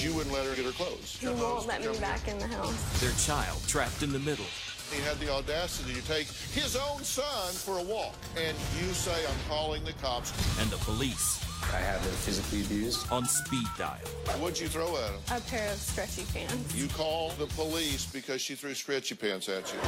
you wouldn't let her get her clothes. He won't let me back in the house. Their child trapped in the middle. He had the audacity to take his own son for a walk. And you say, I'm calling the cops. And the police. I have been physically abused. On speed dial. What'd you throw at him? A pair of stretchy pants. You called the police because she threw stretchy pants at you.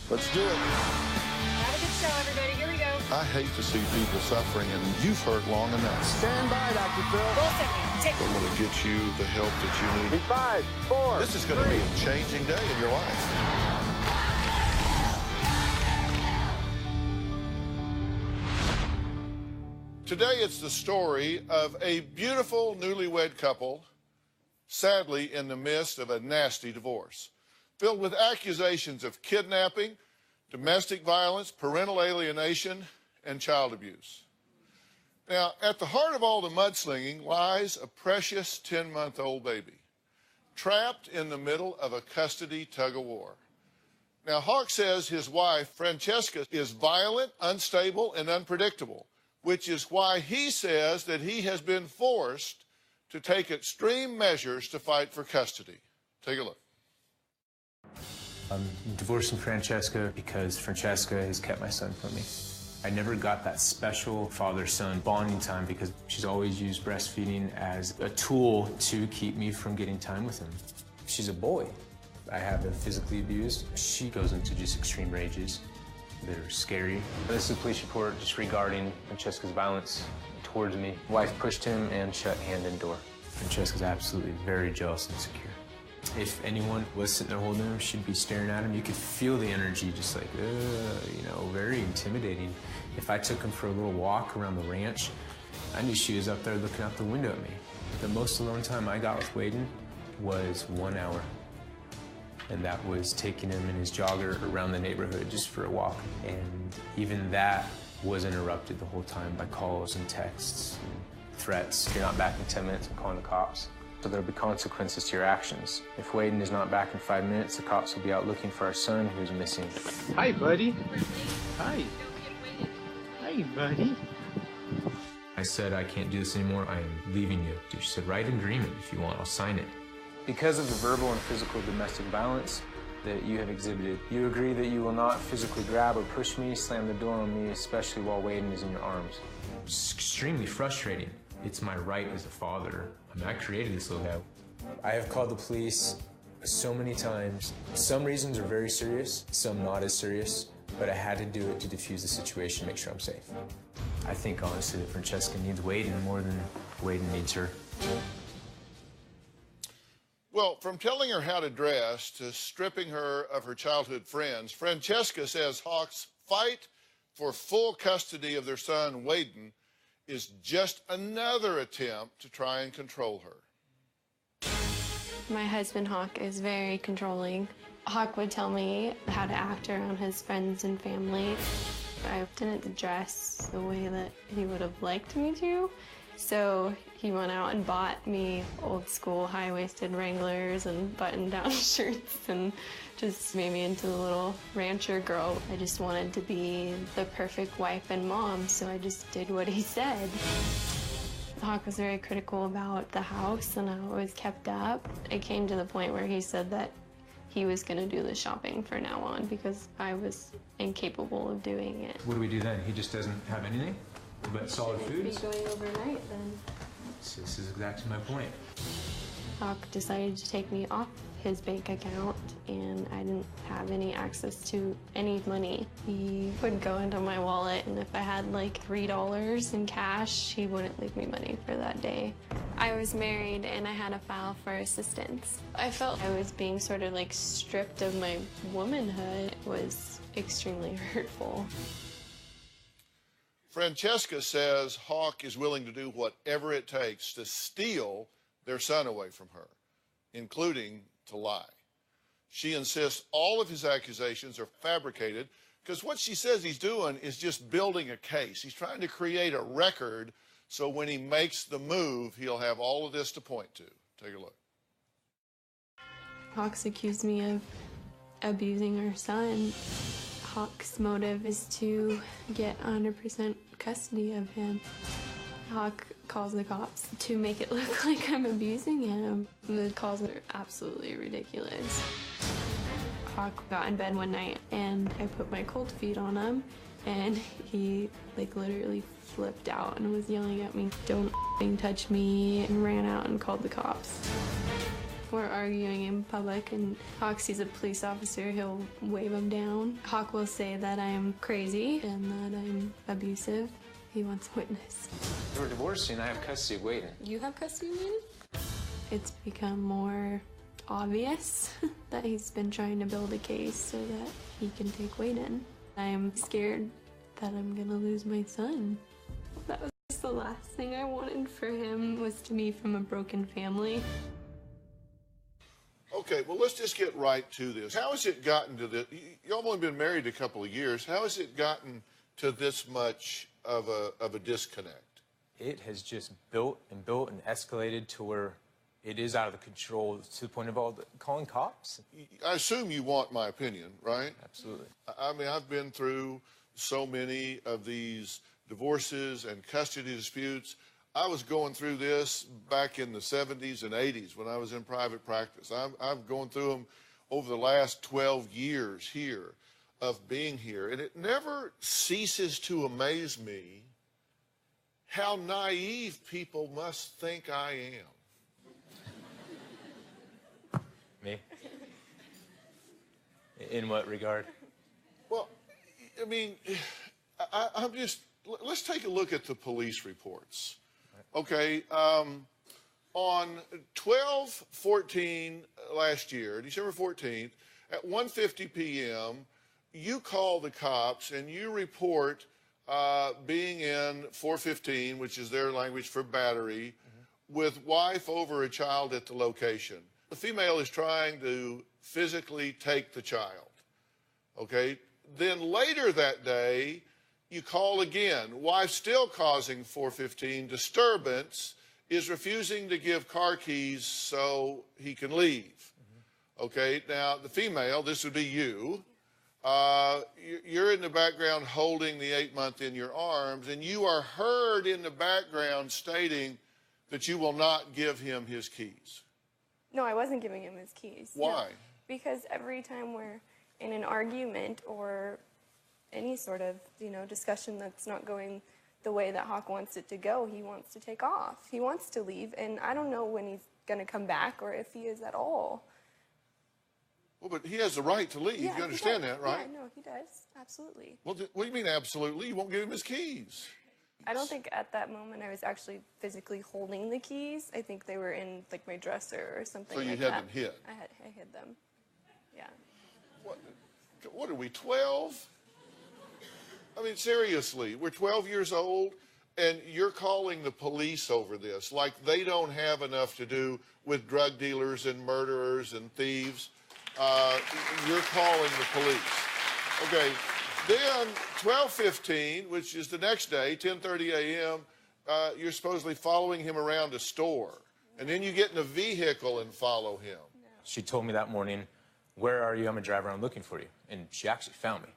Let's do it. Have a good show, everybody. Here we go. I hate to see people suffering, and you've hurt long enough. Stand by, Dr. Phil. Roll 70. Take I'm going to get you the help that you need. 5, 4. This is going to be a changing day in your life. Today, it's the story of a beautiful newlywed couple, sadly in the midst of a nasty divorce, filled with accusations of kidnapping, domestic violence, parental alienation, and child abuse. Now, at the heart of all the mudslinging lies a precious 10-month-old baby, trapped in the middle of a custody tug-of-war. Now, Hawk says his wife, Francesca, is violent, unstable, and unpredictable, which is why he says that he has been forced to take extreme measures to fight for custody. Take a look. I'm divorcing Francesca because Francesca has kept my son from me. I never got that special father-son bonding time because she's always used breastfeeding as a tool to keep me from getting time with him. She's a bully. I have been physically abused. She goes into just extreme rages that are scary. This is a police report just regarding Francesca's violence towards me. Wife pushed him and shut hand and door. Francesca's absolutely very jealous and insecure. If anyone was sitting there holding him, she'd be staring at him. You could feel the energy just like, you know, very intimidating. If I took him for a little walk around the ranch, I knew she was up there looking out the window at me. The most alone time I got with Waden was 1 hour. And that was taking him in his jogger around the neighborhood just for a walk. And even that was interrupted the whole time by calls and texts and threats. If you're not back in 10 minutes, I'm calling the cops. So there'll be consequences to your actions. If Waden is not back in 5 minutes, the cops will be out looking for our son who's missing. Hi, buddy. Hi. Hi, buddy. I said, I can't do this anymore. I am leaving you. She said, write an agreement if you want. I'll sign it. Because of the verbal and physical domestic violence that you have exhibited, you agree that you will not physically grab or push me, slam the door on me, especially while Waden is in your arms. It's extremely frustrating. It's my right as a father. I mean, I created this little guy. I have called the police so many times. Some reasons are very serious, some not as serious, but I had to do it to defuse the situation, make sure I'm safe. I think, honestly, that Francesca needs Waden more than Waden needs her. Well, from telling her how to dress to stripping her of her childhood friends, Francesca says Hawk's fight for full custody of their son, Waden, is just another attempt to try and control her. My husband, Hawk, is very controlling. Hawk would tell me how to act around his friends and family. I didn't dress the way that he would have liked me to. So he went out and bought me old school high-waisted Wranglers and button-down shirts and just made me into the little rancher girl. I just wanted to be the perfect wife and mom, so I just did what he said. Hawk was very critical about the house and how it was kept up. It came to the point where he said that he was going to do the shopping from now on because I was incapable of doing it. What do we do then? He just doesn't have anything but solid foods? Be going overnight then. This is exactly my point. Hawk decided to take me off his bank account, and I didn't have any access to any money. He would go into my wallet, and if I had like $3 in cash, he wouldn't leave me money for that day. I was married, and I had to file for assistance. I felt I was being sort of like stripped of my womanhood. It was extremely hurtful. Francesca says Hawk is willing to do whatever it takes to steal their son away from her, including to lie. She insists all of his accusations are fabricated because what she says he's doing is just building a case. He's trying to create a record so when he makes the move, he'll have all of this to point to. Take a look. Hawk's accused me of abusing our son. Hawk's motive is to get 100% custody of him. Hawk calls the cops to make it look like I'm abusing him. The calls are absolutely ridiculous. Hawk got in bed one night and I put my cold feet on him and he like literally flipped out and was yelling at me, "Don't f***ing touch me," and ran out and called the cops. We're arguing in public and Hawk sees a police officer, he'll wave him down. Hawk will say that I'm crazy and that I'm abusive. He wants a witness. We're divorcing. I have custody of Wayden. You have custody of me? It's become more obvious that he's been trying to build a case so that he can take Wayden. I'm scared that I'm gonna lose my son. That was just the last thing I wanted for him, was to be from a broken family. Okay, well, let's just get right to this. How has it gotten to this? You've only been married a couple of years. How has it gotten to this much of a disconnect? It has just built and escalated to where it is out of the control to the point of calling cops. I assume you want my opinion, right? Absolutely. I mean, I've been through so many of these divorces and custody disputes. I was going through this back in the 70s and 80s when I was in private practice. I've gone through them over the last 12 years here of being here. And it never ceases to amaze me how naive people must think I am. Me? In what regard? Well, I mean, let's take a look at the police reports. Okay, on 12/14 last year, December 14th, at 1:50 p.m., you call the cops and you report being in 415, which is their language for battery, with wife over a child at the location. The female is trying to physically take the child. Okay, then later that day, you call again. Wife still causing 415 disturbance, is refusing to give car keys so he can leave. Okay, now the female, this would be you, you're in the background holding the 8-month in your arms, and you are heard in the background stating that you will not give him his keys. No, I wasn't giving him his keys. Why? No, because every time we're in an argument or any sort of, discussion that's not going the way that Hawk wants it to go, he wants to take off. He wants to leave, and I don't know when he's going to come back or if he is at all. Well, but he has the right to leave. Yeah, You understand he does. that, right? Yeah, no, he does. Absolutely. Well, what do you mean absolutely? You won't give him his keys. I don't think at that moment I was actually physically holding the keys. I think they were in, like, my dresser or something So you like had that. them hid? I hid them. Yeah. What are we, 12? I mean, seriously, we're 12 years old, and you're calling the police over this like they don't have enough to do with drug dealers and murderers and thieves. You're calling the police. Okay, then 12:15, which is the next day, 10:30 a.m., you're supposedly following him around a store, and then you get in a vehicle and follow him. No. She told me that morning, "Where are you? I'm going to drive around looking for you." And she actually found me.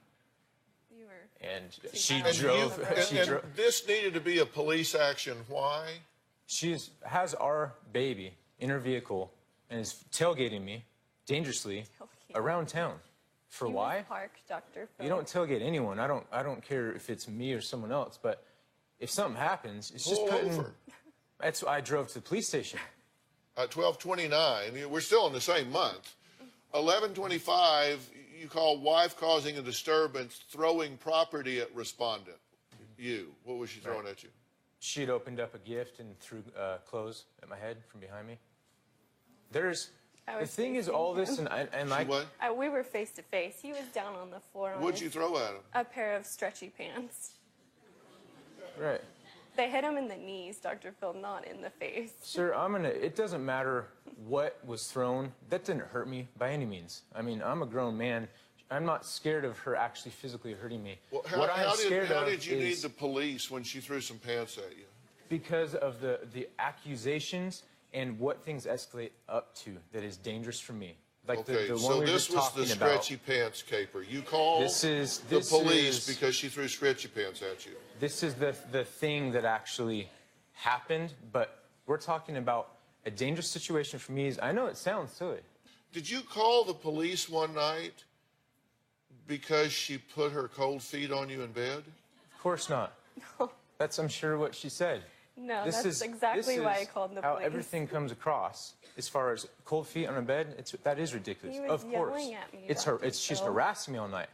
You were. And She she had drove. you- And this needed to be a police action. Why? She has our baby in her vehicle and is tailgating me dangerously around town. For He was why? parked, Dr. Phil. You don't tailgate anyone. I don't care if it's me or someone else. But if something happens, it's just Pull putting. over. That's why I drove to the police station. 12:29, we're still in the same month. 11:25, you call wife causing a disturbance, throwing property at respondent. You. What was she throwing at you? She had opened up a gift and threw clothes at my head from behind me. The thing is, all this and like. What? We were face to face. He was down on the floor. What'd you throw at him? A pair of stretchy pants. Right. They hit him in the knees, Dr. Phil, not in the face. Sir, it doesn't matter what was thrown. That didn't hurt me by any means. I mean, I'm a grown man. I'm not scared of her actually physically hurting me. Well, What I am scared how of did you need is the police when she threw some pants at you? because of the accusations and what things escalate up to that is dangerous for me. Like Okay, the one so we were this just was talking the about. stretchy pants caper. You called the police because she threw stretchy pants at you. This is the thing that actually happened, but we're talking about a dangerous situation for me. I know it sounds silly. Did you call the police one night because she put her cold feet on you in bed? Of course not. No. That's, I'm sure, what she said. No, that's exactly why I called the how police. everything comes across. As far as cold feet on a bed, that is ridiculous. He was of course. yelling at me, She's Phil. harassing me all night.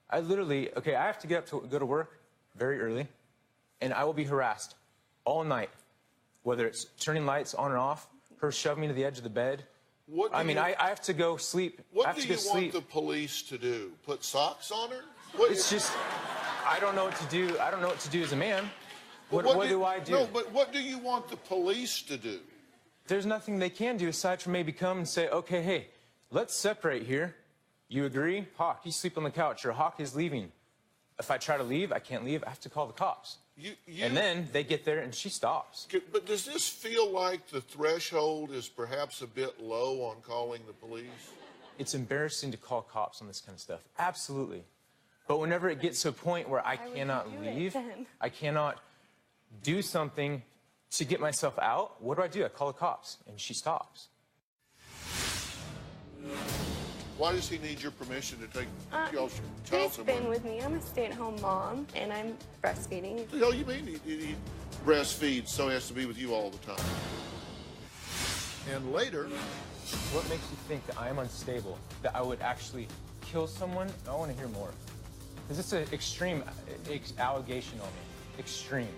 I literally, okay, I have to get up to go to work very early, and I will be harassed all night, whether it's turning lights on or off, her shoving me to the edge of the bed. I have to go sleep. What do you want the police to do? Put socks on her? It's just, I don't know what to do. I don't know what to do as a man. What do I do? No, but what do you want the police to do? There's nothing they can do aside from maybe come and say, okay, hey, let's separate here. You agree? Hawk, you sleep on the couch, or Hawk is leaving. If I try to leave, I can't leave. I have to call the cops. And then they get there and she stops. But does this feel like the threshold is perhaps a bit low on calling the police? It's embarrassing to call cops on this kind of stuff. Absolutely. But whenever it gets to a point where I cannot leave, I cannot do something to get myself out, what do? I call the cops, and she stops. Why does he need your permission to take y'all child He's somewhere? been with me. I'm a stay-at-home mom, and I'm breastfeeding. What the hell you mean he breastfeeds, so he has to be with you all the time? And later, What makes you think that I am unstable, that I would actually kill someone? I want to hear more. Because it's an extreme allegation on me. Extreme.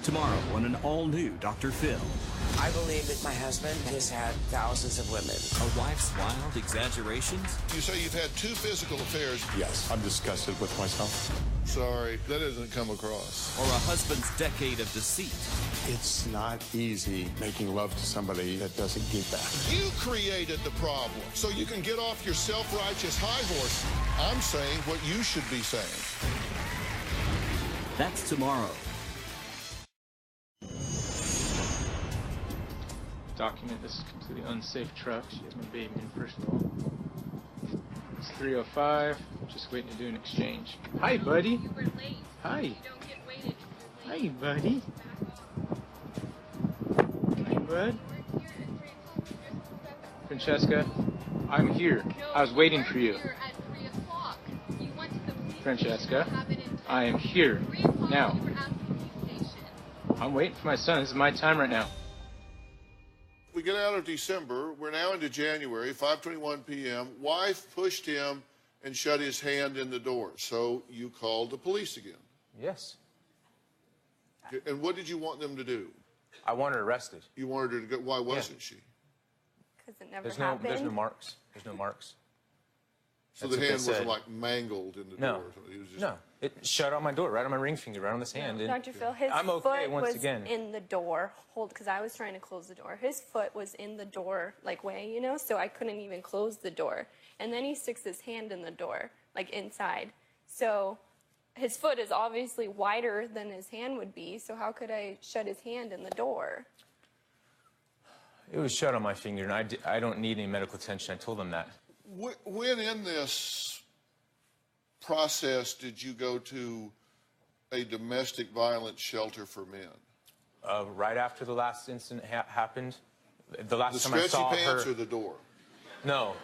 Tomorrow on an all-new Dr. Phil. I believe that my husband has had thousands of women. A wife's wild exaggerations. you say you've had 2 physical affairs. Yes, I'm disgusted with myself. Sorry, that doesn't come across. Or a husband's decade of deceit. It's not easy making love to somebody that doesn't give back. You created the problem, so you can get off your self-righteous high horse. I'm saying what you should be saying. That's tomorrow. Document this is a completely unsafe truck. She has my baby in, first of all. It's 3:05. Just waiting to do an exchange. Hi, buddy. You were late. Hi. You don't get waited. You were late. Hi, buddy. Hi, bud. Francesca, I'm here. I was waiting for you. Here at 3 o'clock. You went to the police Francesca, station. Have it in I am here 3 o'clock. now. You were at the police station. I'm waiting for my son. This is my time right now. We get out of December. We're now into January, 5:21 p.m. Wife pushed him and shut his hand in the door. So you called the police again. Yes. And what did you want them to do? I want her arrested. You wanted her to go. Why wasn't she? Because it never There's happened. no marks. There's no marks. So That's the what they hand wasn't said. like mangled in the No. door. It was just, No. It shut on my door, right on my ring finger, right on this hand. And Dr. Phil, his I'm okay foot once was again. in the door. Because I was trying to close the door. His foot was in the door, like way, you know, so I couldn't even close the door. And then he sticks his hand in the door, like inside. So his foot is obviously wider than his hand would be. So how could I shut his hand in the door? It was shut on my finger, and I don't need any medical attention. I told them that. when in this process did you go to a domestic violence shelter for men? Right after the last incident happened, the last The time I stretchy saw pants her. or the door? No,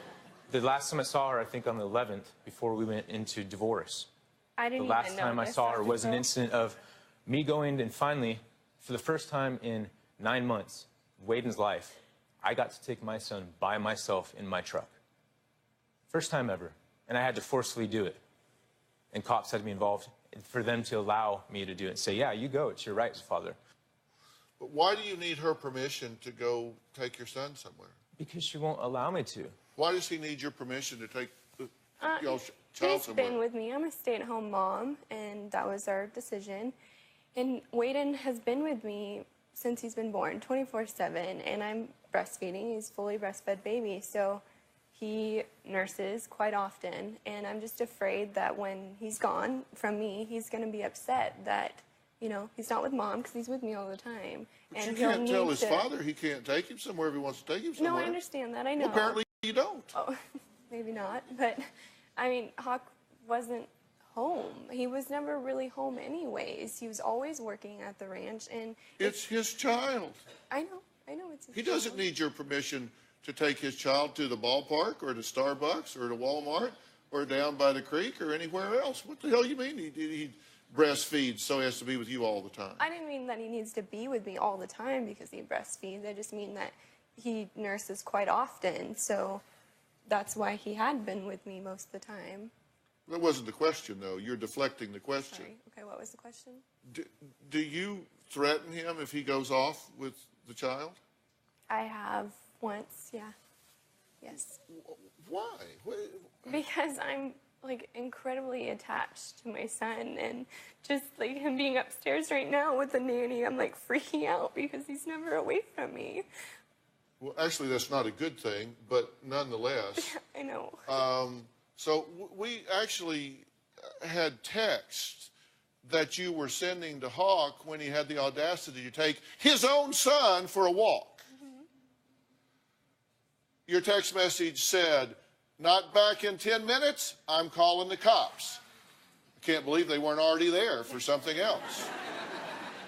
the last time I saw her, I think on the 11th, before we went into divorce. I didn't The last even time I notice, saw her Dr. was an Phil. incident of me going and finally, for the first time in 9 months, Waden's life, I got to take my son by myself in my truck. First time ever. And I had to forcefully do it. And cops had to be involved for them to allow me to do it and say, yeah, you go. It's your right as a father. But why do you need her permission to go take your son somewhere? Because she won't allow me to. Why does he need your permission to take y'all's child He's somewhere? been with me. I'm a stay-at-home mom, and that was our decision. And Waden has been with me since he's been born, 24/7, and I'm breastfeeding. He's fully breastfed baby, so he nurses quite often, and I'm just afraid that when he's gone from me, he's going to be upset that, you know, he's not with mom because he's with me all the time. But and you he'll can't tell need his to... father he can't take him somewhere if he wants to take him somewhere. No, I understand that. I know. Well, apparently you don't. Oh, maybe not. But, I mean, Hawk wasn't home. He was never really home anyways. He was always working at the ranch, and It's his child. I know it's his He doesn't child. need your permission to take his child to the ballpark or to Starbucks or to Walmart or down by the creek or anywhere else. What the hell you mean he breastfeeds so he has to be with you all the time? I didn't mean that he needs to be with me all the time because he breastfeeds. I just mean that he nurses quite often, so that's why he had been with me most of the time. That wasn't the question, though. You're deflecting the question. Sorry. Okay, what was the question? Do you threaten him if he goes off with the child? I have once, yeah. Yes. Why? Because I'm like incredibly attached to my son, and just like him being upstairs right now with the nanny, I'm like freaking out because he's never away from me. Well, actually, that's not a good thing, but nonetheless. I know. So we actually had text that you were sending to Hawk when he had the audacity to take his own son for a walk. Mm-hmm. Your text message said, "Not back in 10 minutes, I'm calling the cops." I can't believe they weren't already there for something else.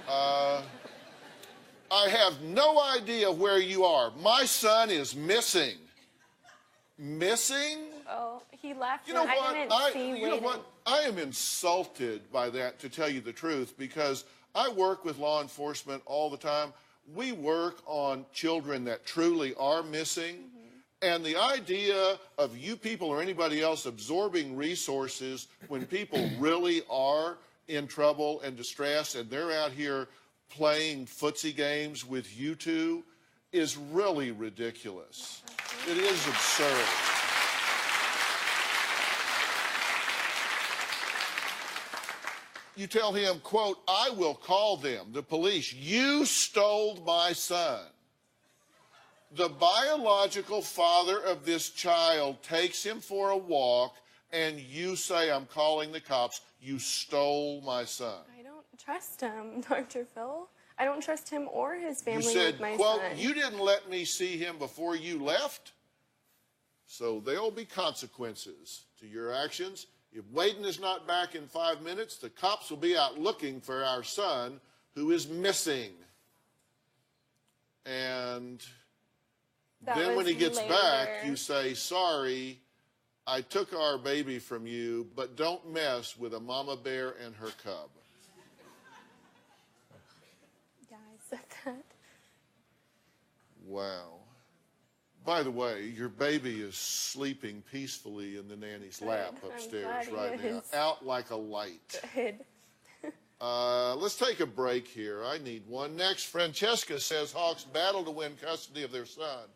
I have no idea where you are. My son is missing. Missing? Oh, he left. You know and what? I didn't see You know what? I am insulted by that, to tell you the truth, because I work with law enforcement all the time. We work on children that truly are missing. And the idea of you people or anybody else absorbing resources when people really are in trouble and distress and they're out here playing footsie games with you two is really ridiculous. It is absurd. You tell him, quote, "I will call them, the police. You stole my son." The biological father of this child takes him for a walk, and you say, "I'm calling the cops. You stole my son." I don't trust him, Dr. Phil. I don't trust him or his You family said, with my quote, son. "You didn't let me see him before you left, so there'll be consequences to your actions. If Waden is not back in 5 minutes, the cops will be out looking for our son who is missing." And That then when was he gets later. back, you say, "Sorry, I took our baby from you, but don't mess with a mama bear and her cub." Yeah, I said that. Wow. By the way, your baby is sleeping peacefully in the nanny's lap I'm upstairs glad he right now, is. out like a light. Good. Let's take a break here. I need one. Next, Francesca says Hawk's battle to win custody of their son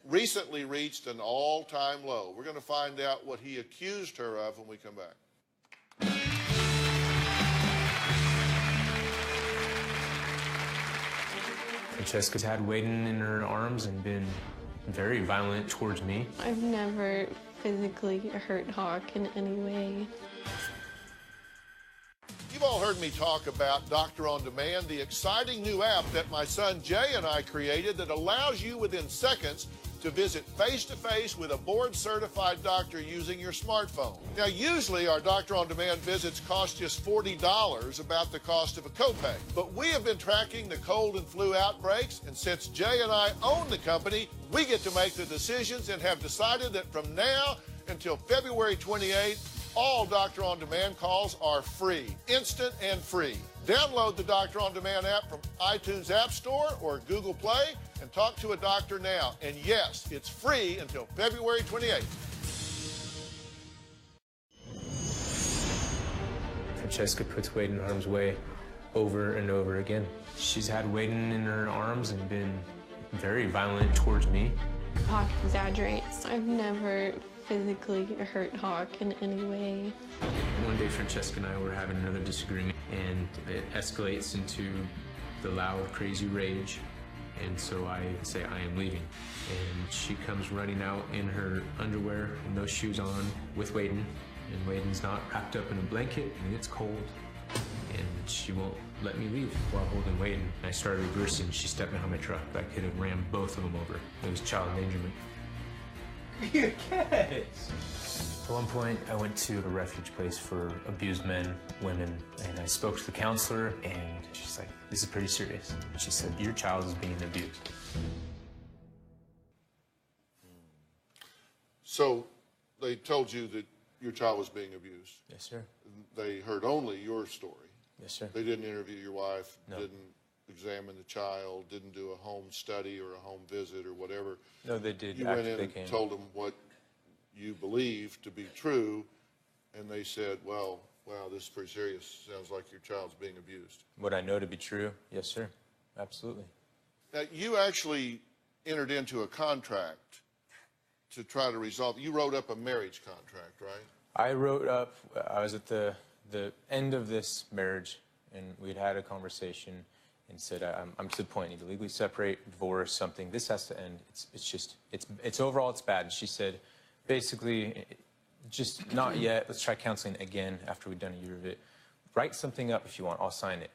recently reached an all-time low. We're going to find out what he accused her of when we come back. Francesca's had Waden in her arms and been very violent towards me. I've never physically hurt Hawk in any way. You've all heard me talk about Doctor on Demand, the exciting new app that my son Jay and I created that allows you within seconds to visit face-to-face with a board-certified doctor using your smartphone. Now, usually our Doctor on Demand visits cost just $40, about the cost of a copay. But we have been tracking the cold and flu outbreaks, and since Jay and I own the company, we get to make the decisions and have decided that from now until February 28th, all Doctor on Demand calls are free, instant and free. Download the Doctor on Demand app from iTunes App Store or Google Play and talk to a doctor now. And yes, it's free until February 28th. Francesca puts Waden in harm's way over and over again. She's had Waden in her arms and been very violent towards me. Hawk exaggerates. I've never physically hurt Hawk in any way. One day, Francesca and I were having another disagreement, and it escalates into the loud, crazy rage. And so I say, "I am leaving." And she comes running out in her underwear and no shoes on with Waden. And Waden's not wrapped up in a blanket, and it's cold. And she won't let me leave while holding Waden. I started reversing. She stepped behind my truck. I could have rammed both of them over. It was child endangerment. You kids. At one point, I went to a refuge place for abused men, women, and I spoke to the counselor, and she's like, this is pretty serious. She said, your child is being abused. So they told you that your child was being abused. Yes, sir. They heard only your story. Yes, sir. They didn't interview your wife, No. didn't examine the child, didn't do a home study or a home visit or whatever. No, they did. You after went in they and came. told them what you believed to be true, and they said, well, wow, this is pretty serious. Sounds like your child's being abused. What I know to be true, yes, sir. Absolutely. Now, you actually entered into a contract to try to resolve. You wrote up a marriage contract, right? I wrote up, I was at the end of this marriage, and we'd had a conversation and said, I'm to the point, I need to legally separate, divorce, something. This has to end. It's overall, it's bad. And she said, basically, just not yet. Let's try counseling again after we've done a year of it. Write something up if you want. I'll sign it.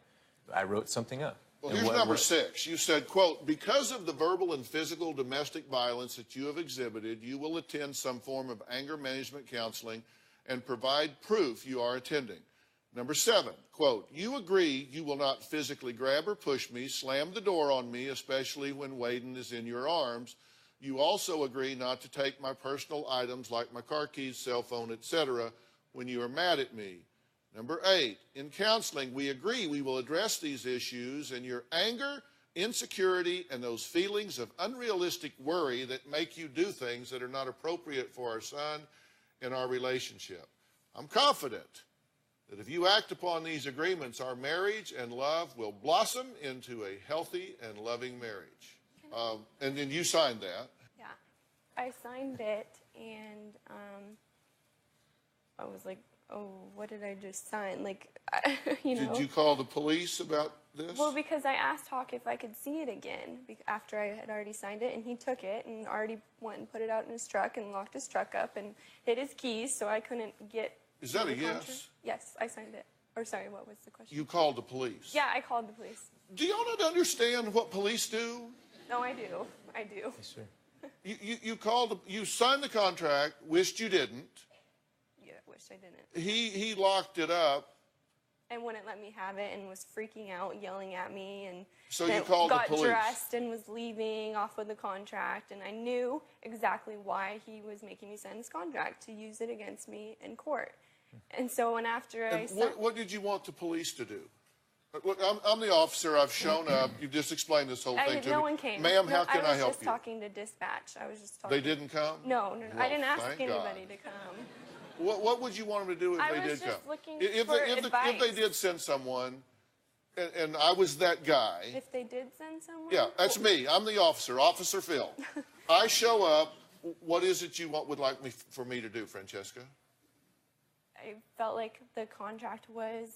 I wrote something up. Well, here's number 6. You said, quote, because of the verbal and physical domestic violence that you have exhibited, you will attend some form of anger management counseling and provide proof you are attending. Number 7, quote, you agree you will not physically grab or push me, slam the door on me, especially when Waden is in your arms. You also agree not to take my personal items like my car keys, cell phone, etc. when you are mad at me. Number 8, in counseling, we agree we will address these issues and your anger, insecurity, and those feelings of unrealistic worry that make you do things that are not appropriate for our son and our relationship. I'm confident that if you act upon these agreements, our marriage and love will blossom into a healthy and loving marriage. And then you signed that. Yeah, I signed it, and I was like, oh, what did I just sign? Like, you know. Did you call the police about this? Well, because I asked Hawk if I could see it again after I had already signed it, and he took it and already went and put it out in his truck and locked his truck up and hid his keys, so I couldn't get. Is that a the contract. yes? Yes, I signed it. Or sorry, what was the question? You called the police. Yeah, I called the police. Do y'all not understand what police do? No, I do. I do. Yes, sir. You signed the contract, wished you didn't. Yeah, I wish I didn't. He locked it up. And wouldn't let me have it and was freaking out, yelling at me, and So then you called the got police. dressed and was leaving off with the contract, and I knew exactly why he was making me sign this contract, to use it against me in court. And so when after I signed, What did you want the police to do? Look, I'm the officer. I've shown up. You just explained this whole thing to me. no one came. Ma'am, No, how can I help was just you? talking to dispatch. I was just talking. They didn't come? No. Well, I didn't ask thank anybody God. to come. What would you want them to do if I they was did just come? looking If for they advice. did send someone, and I was that guy. If they did send someone. Yeah, that's me. I'm the officer, Officer Phil. I show up. What is it you would like for me to do, Francesca? I felt like the contract was,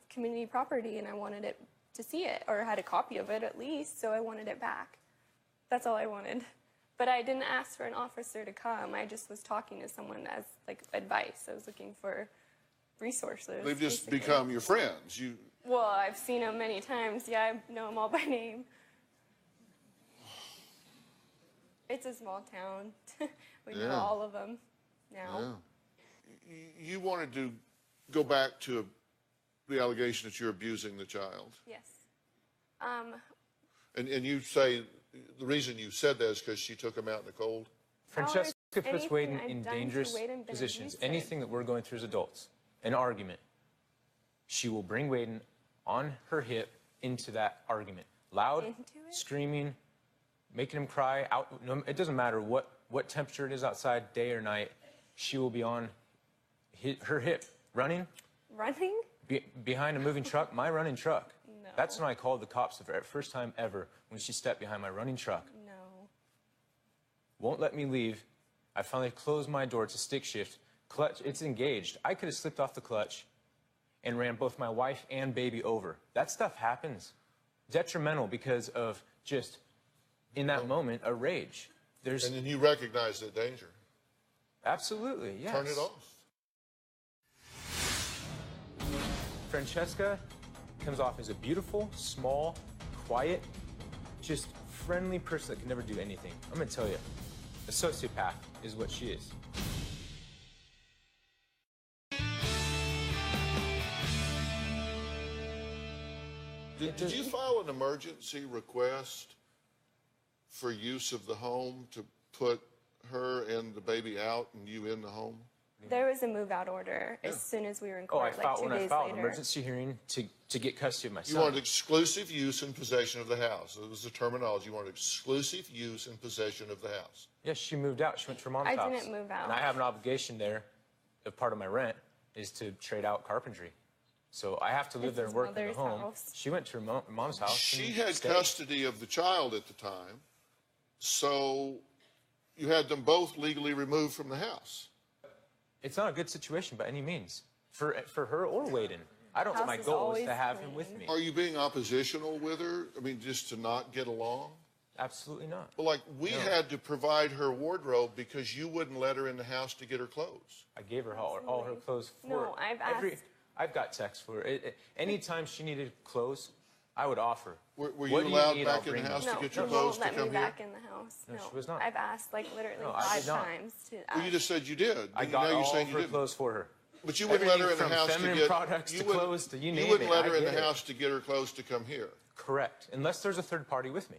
community property, and I wanted to see it, or had a copy of it at least, so I wanted it back. That's all I wanted. But I didn't ask for an officer to come. I just was talking to someone as, advice. I was looking for resources. They've just basically. become your friends. Well, I've seen them many times. Yeah, I know them all by name. It's a small town. We know Yeah. all of them now. Yeah. You wanted to go back to the allegation that you're abusing the child. Yes. And you say the reason you said that is because she took him out in the cold? Francesca puts anything Waden I've in done to dangerous Waden been positions. abusive. Anything that we're going through as adults, an argument, she will bring Waden on her hip into that argument. Loud, Into it? screaming, making him cry. It doesn't matter what temperature it is outside, day or night, she will be on her hip, running Running? behind a moving truck, my running truck. No. That's when I called the cops the first time ever, when she stepped behind my running truck. No. Won't let me leave. I finally closed my door. It's a stick shift. Clutch, it's engaged. I could have slipped off the clutch and ran both my wife and baby over. That stuff happens. Detrimental because of just, in that moment, a rage. And then you recognize the danger. Absolutely, yes. Turn it off. Francesca comes off as a beautiful, small, quiet, just friendly person that can never do anything. I'm gonna tell you, A sociopath is what she is. Did you file an emergency request for use of the home to put her and the baby out and you in the home? There was a move-out order as soon as we were in Oh, court, like 2 when I days filed later. an emergency hearing to get custody of my son. You wanted exclusive use and possession of the house. That was the terminology. You wanted exclusive use and possession of the house. Yes, she moved out. She went to her mom's I house. didn't move out. And I have an obligation there, if part of my rent is to trade out carpentry. So I have to live It's there his and work in the mother's home. house. She went to her mom's house. She and had stayed. custody of the child at the time, so you had them both legally removed from the house. It's not a good situation by any means for her or Waden. I don't. House My is goal is always to have him clean. with me. Are you being oppositional with her? I mean, just to not get along? Absolutely not. Well, like, we had to provide her wardrobe because you wouldn't let her in the house to get her clothes. I gave her all her clothes for No, I've asked- I've got texts for her. Anytime she needed clothes, I would offer. Were What you do allowed need? back I'll in the bring house you. to No, get your he clothes won't to let come me here? back in the house. No, she was not. I've asked like literally No, I 5 did not. times to Well, ask. you just said you did. I Now got you're all saying of you her didn't. clothes for her. But you wouldn't let her in the Everything from house to feminine get products to you wouldn't- clothes to you You name wouldn't it, let I her in the get it. house to get her clothes to come here. Correct. Unless there's a third party with me.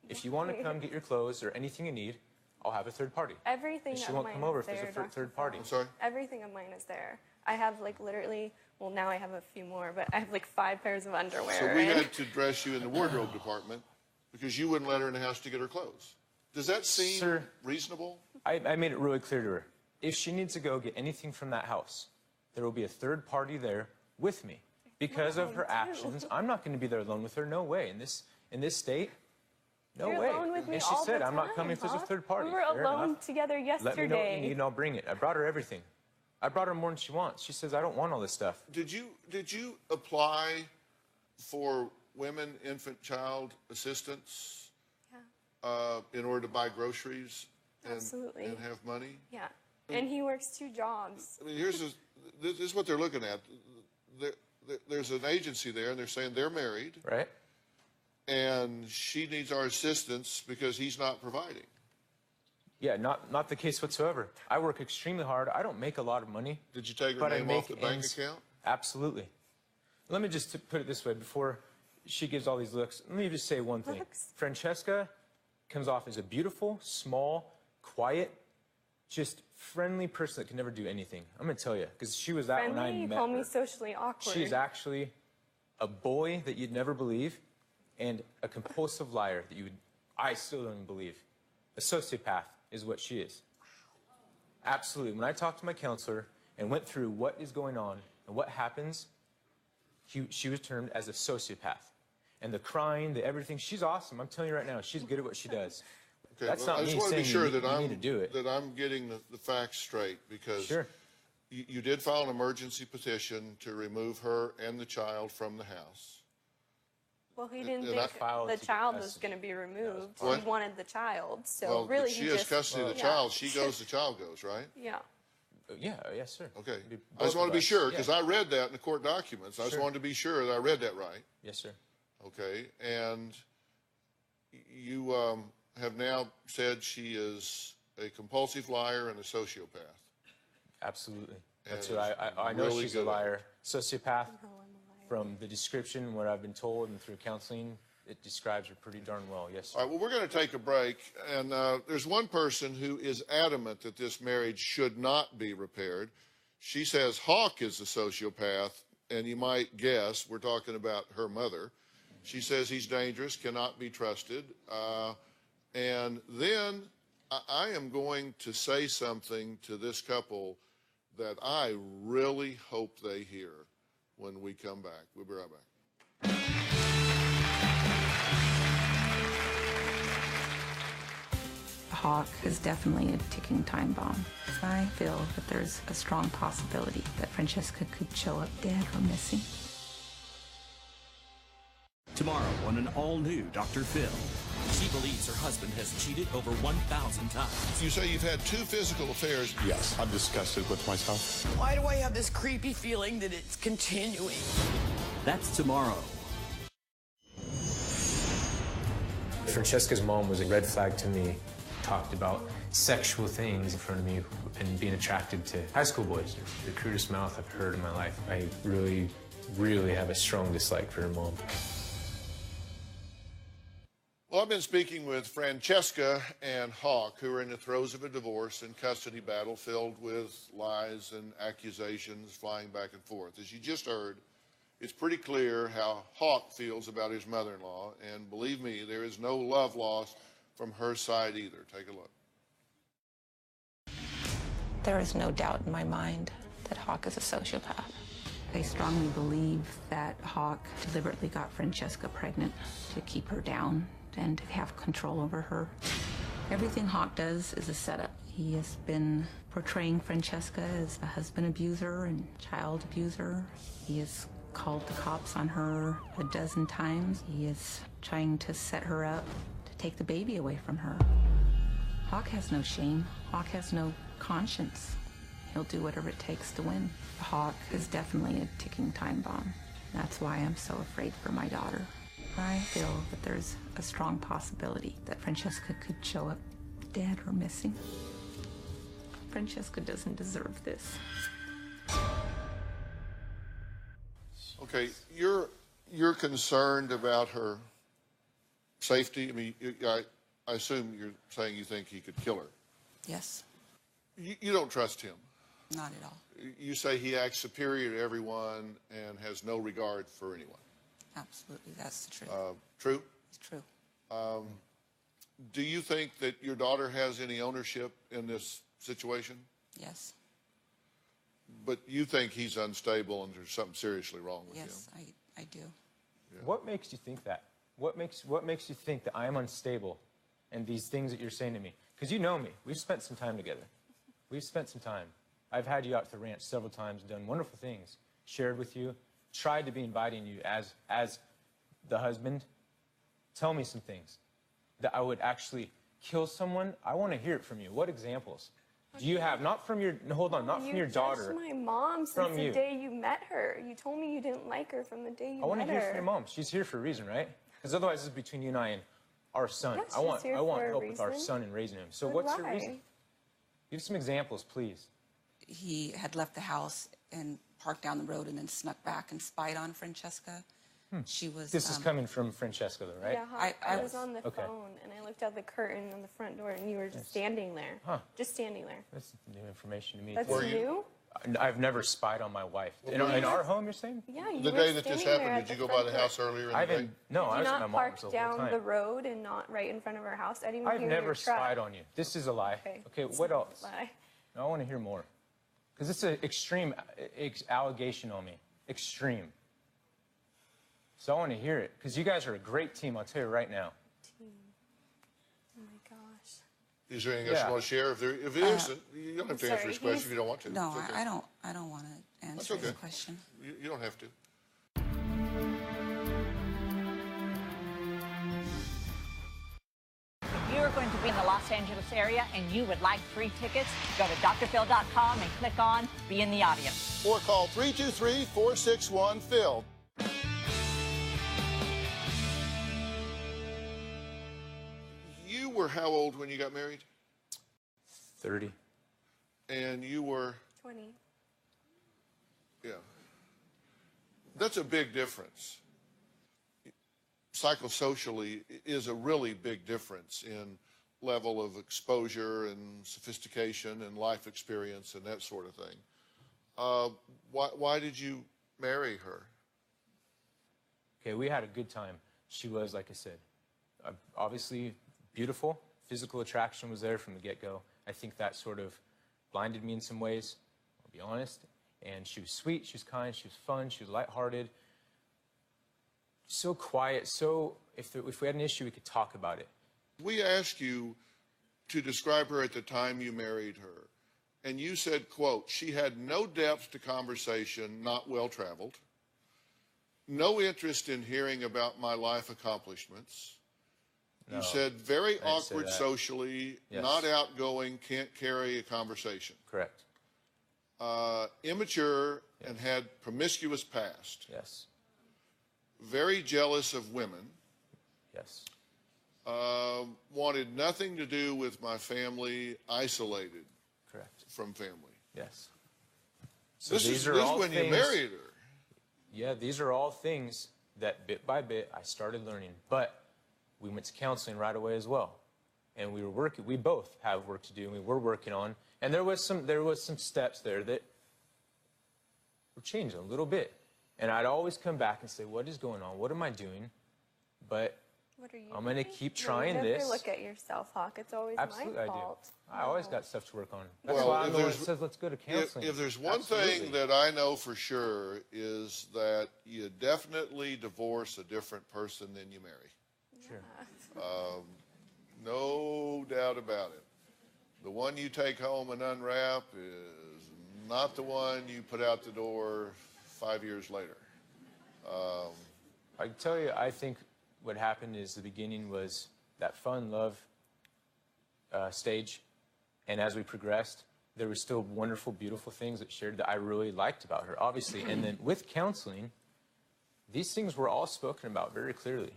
If you want to come get your clothes or anything you need, I'll have a third party. Everything And she of won't mine come over is if there's there, a Dr. third party. I'm sorry? Everything of mine is there. I have like literally, well now I have a few more, but I have like 5 pairs of underwear. So we and- had to dress you in the wardrobe department because you wouldn't let her in the house to get her clothes. Does that seem Sir. reasonable? I made it really clear to her. If she needs to go get anything from that house, there will be a third party there with me. Because of her actions, I'm not going to be there alone with her. No way. In this state, no You're way. alone with me And she all said, the I'm not coming if there's a time, third party. We were Fair alone enough. together yesterday. Let me know what you need and I'll bring it. I brought her everything. I brought her more than she wants. She says, I don't want all this stuff. Did you apply for women, infant, child assistance in order to buy groceries and, Absolutely. and have money? Yeah. And he works 2 jobs. I mean, this is what they're looking at. There's an agency there, and they're saying they're married, Right? and she needs our assistance because he's not providing. Yeah, not the case whatsoever. I work extremely hard. I don't make a lot of money. Did you take her but I name make off the bank ends- account? Absolutely. Let me just put it this way before she gives all these looks. Let me just say one thing. Looks? Francesca comes off as a beautiful, small, quiet, just friendly person that can never do anything. I'm going to tell you, because she was that when I Friendly, you met call her. me socially awkward. She's actually a boy that you'd never believe and a compulsive liar that I still don't even believe. A sociopath is what she is. Absolutely. When I talked to my counselor and went through what is going on and what happens, she was termed as a sociopath. And the crying, the everything, she's awesome. I'm telling you right now, she's good at what she does. Okay, That's well, not I just me want to be saying sure you that need to do it. I'm getting the facts straight because Sure. you did file an emergency petition to remove her and the child from the house. Well, he didn't and I think filed the to get child was custody. going to be removed. What? He wanted the child. So Well, really, if she he has just, custody of the yeah. child. She goes, the child goes, right? Yeah. Yeah, yes, sir. Okay. Be I just both want of to be us. sure because Yeah. I read that in the court documents. I just Sure. wanted to be sure that I read that right. Yes, sir. Okay, and you have now said she is a compulsive liar and a sociopath. Absolutely. That's And what I know really she's good a at it. liar. Sociopath, from the description, what I've been told, and through counseling, it describes her pretty darn well. Yes, sir. All right, well, we're going to take a break, and there's one person who is adamant that this marriage should not be repaired. She says Hawk is a sociopath, and you might guess we're talking about her mother. She says he's dangerous, cannot be trusted. And then I am going to say something to this couple that I really hope they hear when we come back. We'll be right back. Hawk is definitely a ticking time bomb. I feel that there's a strong possibility that Francesca could show up dead or missing. Tomorrow on an all-new Dr. Phil. She believes her husband has cheated over 1,000 times. You say you've had 2 physical affairs. Yes, I'm disgusted with myself. Why do I have this creepy feeling that it's continuing? That's tomorrow. Francesca's mom was a red flag to me. talked about sexual things in front of me and being attracted to high school boys. The crudest mouth I've heard in my life. I really, really have a strong dislike for her mom. Well, I've been speaking with Francesca and Hawk, who are in the throes of a divorce and custody battle filled with lies and accusations flying back and forth. As you just heard, it's pretty clear how Hawk feels about his mother-in-law, and believe me, there is no love lost from her side either. Take a look. There is no doubt in my mind that Hawk is a sociopath. I strongly believe that Hawk deliberately got Francesca pregnant to keep her down and to have control over her. Everything Hawk does is a setup. He has been portraying Francesca as a husband abuser and child abuser. He has called the cops on her a dozen times. He is trying to set her up to take the baby away from her. Hawk has no shame. Hawk has no conscience. He'll do whatever it takes to win. Hawk is definitely a ticking time bomb. That's why I'm so afraid for my daughter. I feel that there's a strong possibility that Francesca could show up dead or missing. Francesca doesn't deserve this. Okay, you're concerned about her safety. I mean, I assume you're saying you think he could kill her. Yes. You don't trust him. Not at all. You say he acts superior to everyone and has no regard for anyone. Absolutely, that's the truth. True? It's true. Do you think that your daughter has any ownership in this situation? Yes. But you think he's unstable and there's something seriously wrong with him? Yes, I do. Yeah. What makes you think that? What makes you think that I am unstable and these things that you're saying to me? Because you know me. We've spent some time together. We've spent some time. I've had you out to the ranch several times, done wonderful things, shared with you, tried to be inviting you as the husband. Tell me some things. That I would actually kill someone? I want to hear it from you. What examples do you have? Not from your, hold on, not from your daughter. You judged my mom since the day you met her. You told me you didn't like her from the day you met her. I want to hear from your mom. She's here for a reason, right? Because otherwise this is between you and I and our son. Yes, I want she's here help for a with our reason. son and raising him. So But what's your why? reason? Give some examples, please. He had left the house and parked down the road and then snuck back and spied on Francesca. She was. This is coming from Francesca, though, right? Yeah, I was on the phone and I looked out the curtain on the front door and you were just standing there. Huh. Just standing there. That's new information to me. That's new? I've never spied on my wife. In our home, you're saying? Yeah, you The were day that this standing there happened, at did you go front by the door. house earlier in I the day? haven't. No, I Did was you at my not mom's park the whole down time. the road and not right in front of our house? I didn't I've hear never your truck. spied on you. This is a lie. Okay, It's what not else? a lie. I want to hear more. Because it's an extreme allegation on me. Extreme. So I want to hear it. Because you guys are a great team, I'll tell you right now. Oh my gosh. Is there anything else you want to share? If it isn't, you don't have to answer his question if you don't want to. No, It's okay. I don't want to answer That's his okay. question. You don't have to. If you are going to be in the Los Angeles area and you would like free tickets, go to drphil.com and click on Be in the Audience. Or call 323-461-PHIL. You were how old when you got married? 30. And you were? 20. Yeah. That's a big difference. Psychosocially is a really big difference in level of exposure and sophistication and life experience and that sort of thing. Why did you marry her? Okay, we had a good time. She was, like I said, obviously beautiful. Physical attraction was there from the get-go. I think that sort of blinded me in some ways, I'll be honest. And she was sweet, she was kind, she was fun, she was lighthearted. So quiet, so if we had an issue, we could talk about it. We asked you to describe her at the time you married her, and you said, quote, she had no depth to conversation, not well-traveled, no interest in hearing about my life accomplishments. No, you said very I didn't say awkward that. socially, Yes. not outgoing, can't carry a conversation. Correct. Immature and had promiscuous past. Yes. Very jealous of women. Yes. wanted nothing to do with my family, isolated Correct. from family. Yes. So This is when you married her. Yeah, these are all things that bit by bit I started learning. But we went to counseling right away as well. And we were working, we both have work to do, and we were working on. And there was some steps there that were changing a little bit. And I'd always come back and say, what is going on? What am I doing? But What are you I'm going to doing? keep trying never this. Look at yourself, Hawk. It's always Absolutely, my I do. fault. I always got stuff to work on. That's Well, why I'm if the one there's- that says, let's go to counseling. If there's one thing that I know for sure is that you definitely divorce a different person than you marry. Sure. No doubt about it. The one you take home and unwrap is not the one you put out the door 5 years later. I can tell you, I think what happened is the beginning was that fun love stage. And as we progressed, there were still wonderful, beautiful things that shared that I really liked about her, obviously. And then with counseling, these things were all spoken about very clearly.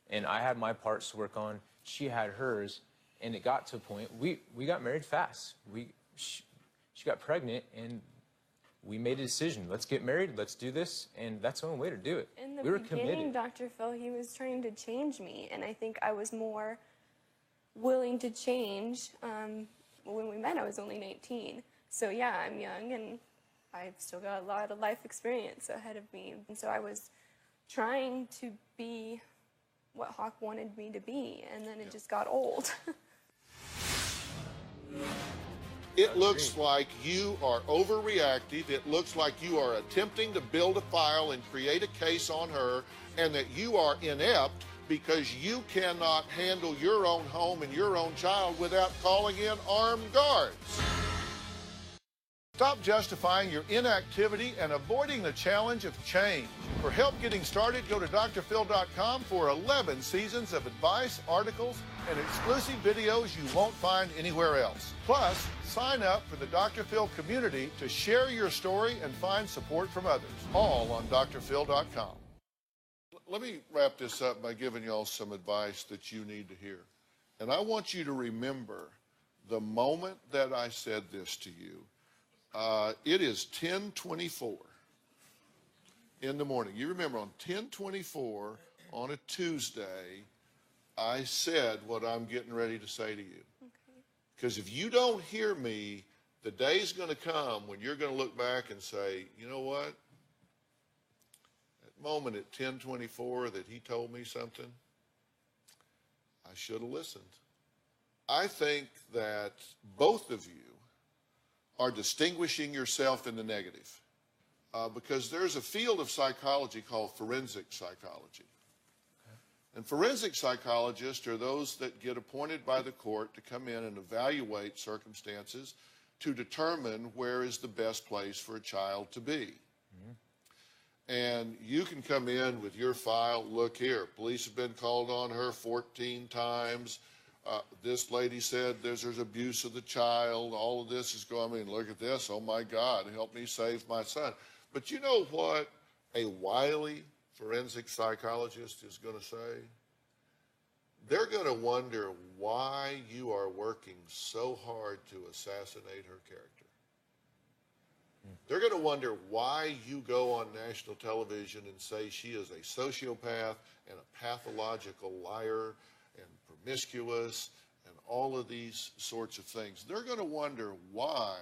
And I had my parts to work on. She had hers. And it got to a point, we got married fast. She got pregnant, and we made a decision. Let's get married. Let's do this. And that's the only way to do it. In the We were beginning, committed. Dr. Phil, he was trying to change me, and I think I was more willing to change. When we met, I was only 19. So yeah, I'm young, and I've still got a lot of life experience ahead of me. And so I was trying to be what Hawk wanted me to be, and then it just got old. It looks like you are overreactive. It looks like you are attempting to build a file and create a case on her, and that you are inept because you cannot handle your own home and your own child without calling in armed guards. Stop justifying your inactivity and avoiding the challenge of change. For help getting started, go to drphil.com for 11 seasons of advice, articles, and exclusive videos you won't find anywhere else. Plus, sign up for the Dr. Phil community to share your story and find support from others, all on drphil.com. Let me wrap this up by giving y'all some advice that you need to hear. And I want you to remember the moment that I said this to you. It is 10:24 in the morning. You remember on 10:24 on a Tuesday, I said what I'm getting ready to say to you. Because if you don't hear me, the day's going to come when you're going to look back and say, you know what? That moment at 10:24 that he told me something, I should have listened. I think that both of you are distinguishing yourself in the negative. Because there's a field of psychology called forensic psychology. And forensic psychologists are those that get appointed by the court to come in and evaluate circumstances to determine where is the best place for a child to be. And you can come in with your file, look here, police have been called on her 14 times. This lady said there's abuse of the child. All of this is going, I mean, look at this. Oh, my God, help me save my son. But you know what a wily forensic psychologist is going to say? They're going to wonder why you are working so hard to assassinate her character. They're going to wonder why you go on national television and say she is a sociopath and a pathological liar and promiscuous and all of these sorts of things. They're going to wonder why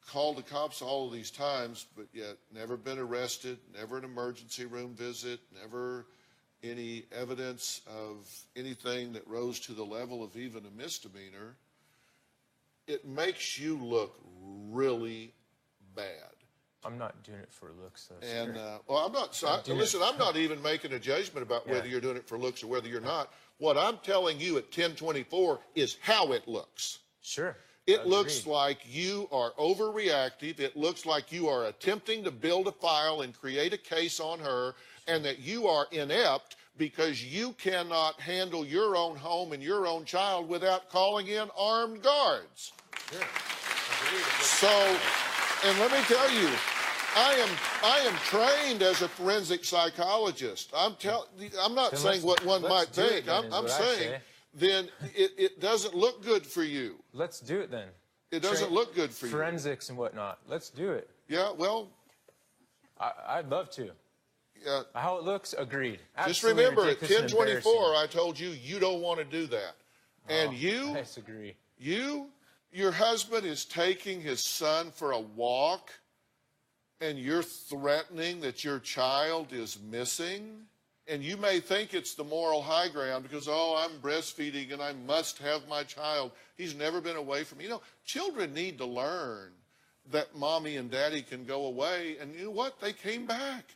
called the cops all of these times, but yet never been arrested, never an emergency room visit, never any evidence of anything that rose to the level of even a misdemeanor. It makes you look really bad. I'm not doing it for looks, though. And, well, I'm not, listen, I'm not even making a judgment about whether you're doing it for looks or whether you're not. What I'm telling you at 10:24 is how it looks. Sure. It looks like you are overreactive. It looks like you are attempting to build a file and create a case on her, and that you are inept because you cannot handle your own home and your own child without calling in armed guards. Sure. So, and let me tell you, I am trained as a forensic psychologist. I'm not saying what one might think. I'm saying then it doesn't look good for you. Let's do it then. It doesn't look good for you. Forensics and whatnot. Let's do it. Yeah, well, I'd love to. Yeah. How it looks, agreed. Just Absolutely remember, at ridiculous and 10:24, I told you you don't want to do that. And I disagree. Your husband is taking his son for a walk, and you're threatening that your child is missing. And you may think it's the moral high ground because, oh, I'm breastfeeding and I must have my child. He's never been away from me. You know, children need to learn that mommy and daddy can go away. And you know what? They came back.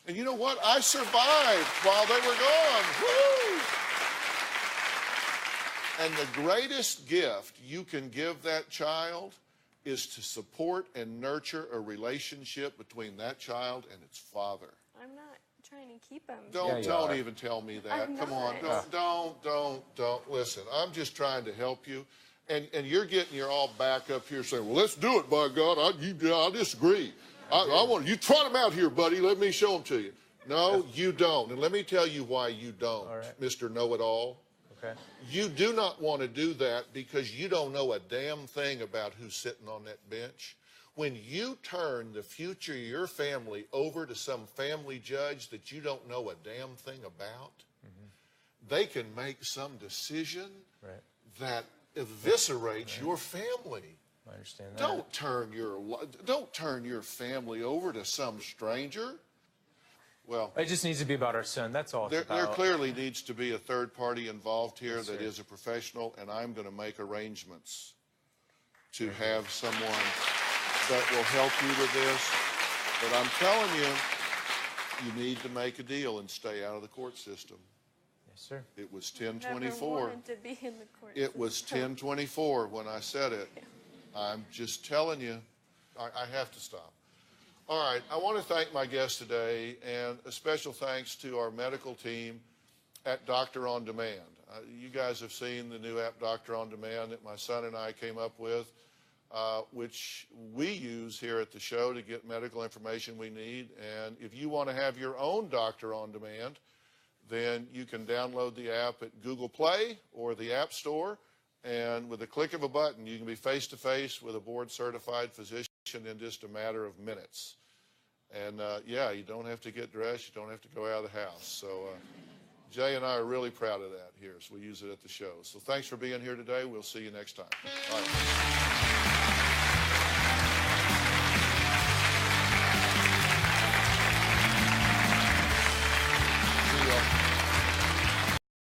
And you know what? I survived while they were gone. Woo! And the greatest gift you can give that child is to support and nurture a relationship between that child and its father. I'm not trying to keep him. Don't even tell me that. I'm Come not. on. Don't. Listen, I'm just trying to help you. And you're getting your all back up here saying, well, let's do it, by God. I disagree. I want you trot him out here, buddy. Let me show him to you. No, you don't. And let me tell you why you don't, Mr. Know-It-All. Okay. You do not want to do that because you don't know a damn thing about who's sitting on that bench. When you turn the future of your family over to some family judge that you don't know a damn thing about, they can make some decision that eviscerates your family. I understand that. Don't turn your family over to some stranger. Well, it just needs to be about our son. That's all. There clearly needs to be a third party involved here that is a professional, and I'm going to make arrangements to have someone that will help you with this. But I'm telling you, you need to make a deal and stay out of the court system. Yes, sir. It was Never 10:24. wanted to be in the court It was system. 10:24 when I said it. I'm just telling you, I have to stop. All right, I want to thank my guest today, and a special thanks to our medical team at Doctor On Demand. You guys have seen the new app, Doctor On Demand, that my son and I came up with, which we use here at the show to get medical information we need. And if you want to have your own Doctor On Demand, then you can download the app at Google Play or the App Store. And with a click of a button, you can be face-to-face with a board-certified physician in just a matter of minutes. And, yeah, you don't have to get dressed. You don't have to go out of the house. So Jay and I are really proud of that here, so we use it at the show. So thanks for being here today. We'll see you next time. Bye.